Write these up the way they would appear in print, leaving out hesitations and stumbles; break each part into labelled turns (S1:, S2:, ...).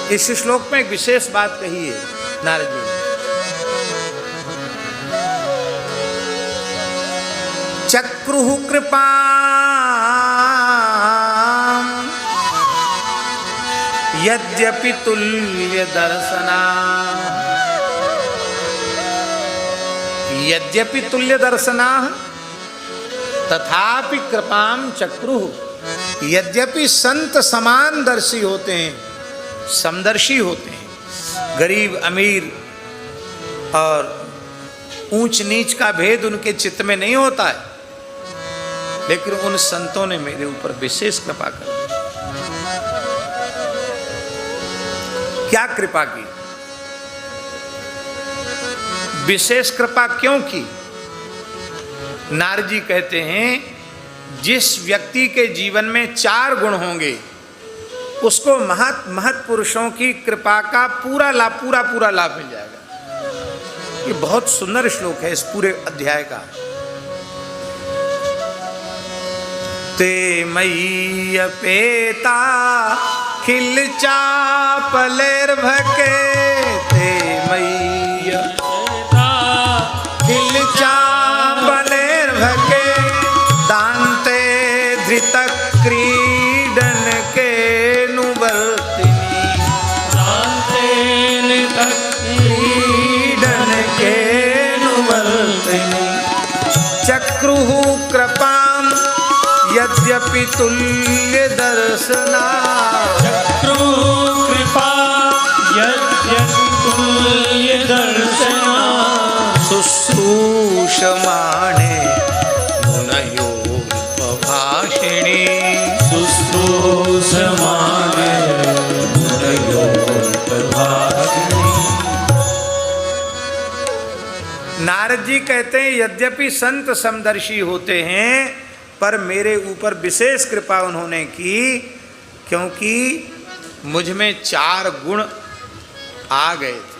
S1: इस श्लोक में एक विशेष बात कही है नारद जी ने। चक्रुः कृपां यद्यपि तुल्य दर्शना, यद्यपि तुल्य दर्शना तथापि कृपाम चक्रुः। यद्यपि संत समान दर्शी होते हैं, समदर्शी होते हैं, गरीब अमीर और ऊंच नीच का भेद उनके चित्त में नहीं होता है, लेकिन उन संतों ने मेरे ऊपर विशेष कृपा कर दी। क्या कृपा की? विशेष कृपा क्यों की? नारद जी कहते हैं जिस व्यक्ति के जीवन में 4 गुण होंगे उसको महत पुरुषों की कृपा का पूरा लाभ मिल जाएगा। ये बहुत सुंदर श्लोक है इस पूरे अध्याय का। ते मयि अपेता खिल चापलेर्भके, ते मयि अपेता खिल चापलेर्भके, दान्ते धृत क्रीडन के नुवर्तिनी, दान्ते धृत क्रीडन के नुवर्तिनी, चक्रुः कृपां यद्यपि तुल्य दर्शना, चक्रुः कृपा यद्यपि तुल्य दर्शना, शुश्रूषमाणे मुनयो उपभाषिणी, शुश्रूषमाणे मुनयो उपभाषिणी। नारद जी कहते हैं यद्यपि संत समदर्शी होते हैं पर मेरे ऊपर विशेष कृपा उन्होंने की, क्योंकि मुझ में 4 गुण आ गए थे।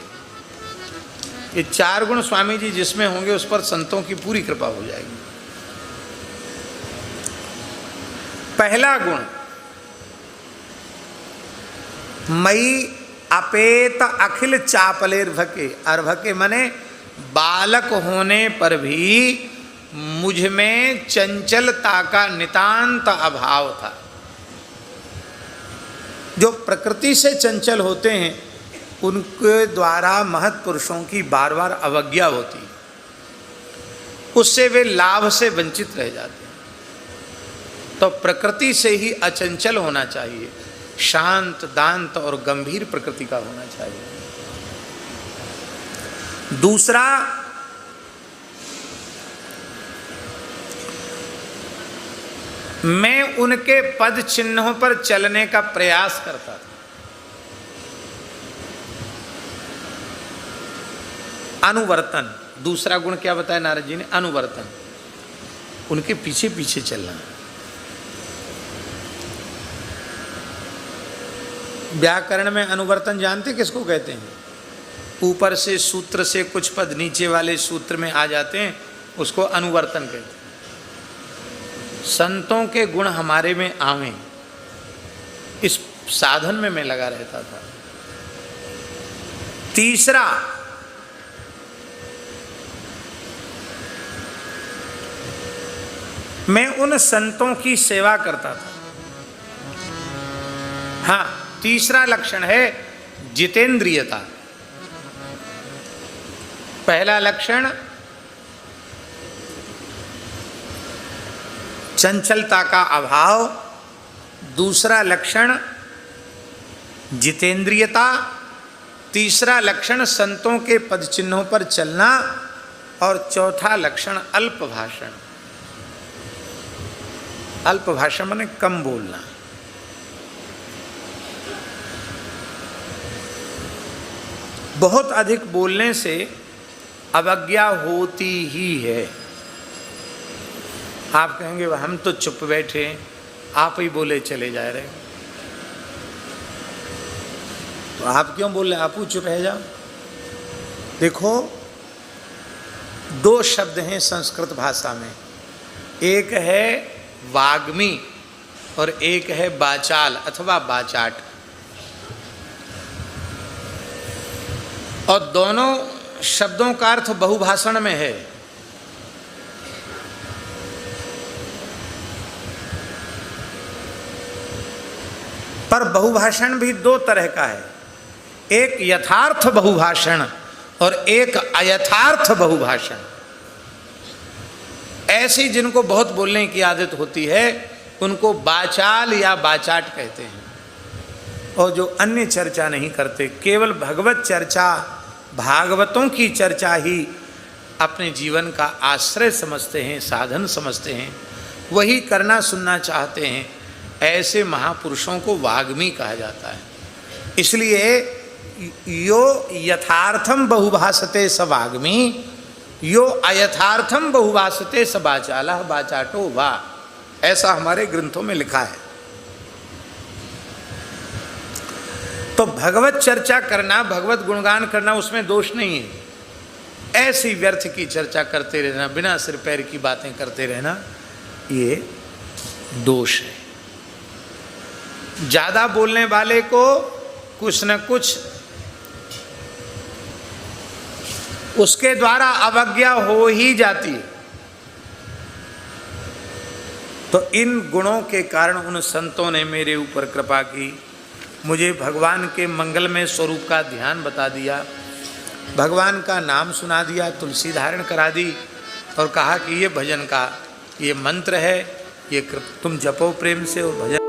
S1: ये 4 गुण स्वामी जी जिसमें होंगे उस पर संतों की पूरी कृपा हो जाएगी। पहला गुण, मयि अपेत अखिल चापलेर्भके। अर्भके माने बालक होने पर भी मुझ में चंचलता का नितांत अभाव था। जो प्रकृति से चंचल होते हैं उनके द्वारा महत् पुरुषों की बार बार अवज्ञा होती, उससे वे लाभ से वंचित रह जाते हैं। तो प्रकृति से ही अचंचल होना चाहिए, शांत दांत और गंभीर प्रकृति का होना चाहिए। दूसरा, मैं उनके पद चिन्हों पर चलने का प्रयास करता था। अनुवर्तन, दूसरा गुण क्या बताया नारद जी ने? अनुवर्तन, उनके पीछे पीछे चलना। व्याकरण में अनुवर्तन जानते किसको कहते हैं? ऊपर से सूत्र से कुछ पद नीचे वाले सूत्र में आ जाते हैं, उसको अनुवर्तन कहते हैं। संतों के गुण हमारे में आवें, इस साधन में मैं लगा रहता था। तीसरा, मैं उन संतों की सेवा करता था। हाँ, तीसरा लक्षण है जितेंद्रियता। पहला लक्षण चंचलता का अभाव, दूसरा लक्षण जितेंद्रियता, तीसरा लक्षण संतों के पद चिन्हों पर चलना, और चौथा लक्षण अल्प भाषण। अल्प भाषण माने कम बोलना। बहुत अधिक बोलने से अवज्ञा होती ही है। आप कहेंगे हम तो चुप बैठे, आप ही बोले चले जा रहे, तो आप क्यों बोल रहे? आप ही चुप रह जाओ। देखो, 2 शब्द हैं संस्कृत भाषा में, एक है वाग्मी और एक है बाचाल अथवा बाचाट। और दोनों शब्दों का अर्थ बहुभाषण में है। पर बहुभाषण भी दो तरह का है, एक यथार्थ बहुभाषण और एक अयथार्थ बहुभाषण। ऐसी जिनको बहुत बोलने की आदत होती है उनको बाचाल या बाचाट कहते हैं, और जो अन्य चर्चा नहीं करते, केवल भगवत चर्चा, भागवतों की चर्चा ही अपने जीवन का आश्रय समझते हैं, साधन समझते हैं, वही करना सुनना चाहते हैं, ऐसे महापुरुषों को वाग्मी कहा जाता है। इसलिए यो यथार्थम बहुभाषते स वाग्मी, यो अयथार्थम बहुभाषते स बाचालः बाचाटो वा, ऐसा हमारे ग्रंथों में लिखा है। तो भगवत चर्चा करना, भगवत गुणगान करना, उसमें दोष नहीं है। ऐसी व्यर्थ की चर्चा करते रहना, बिना सिर पैर की बातें करते रहना, ये दोष है। ज़्यादा बोलने वाले को कुछ न कुछ उसके द्वारा अवज्ञा हो ही जाती है। तो इन गुणों के कारण उन संतों ने मेरे ऊपर कृपा की, मुझे भगवान के मंगलमय स्वरूप का ध्यान बता दिया, भगवान का नाम सुना दिया, तुलसी धारण करा दी और कहा कि ये भजन का ये मंत्र है, ये तुम जपो प्रेम से और भजन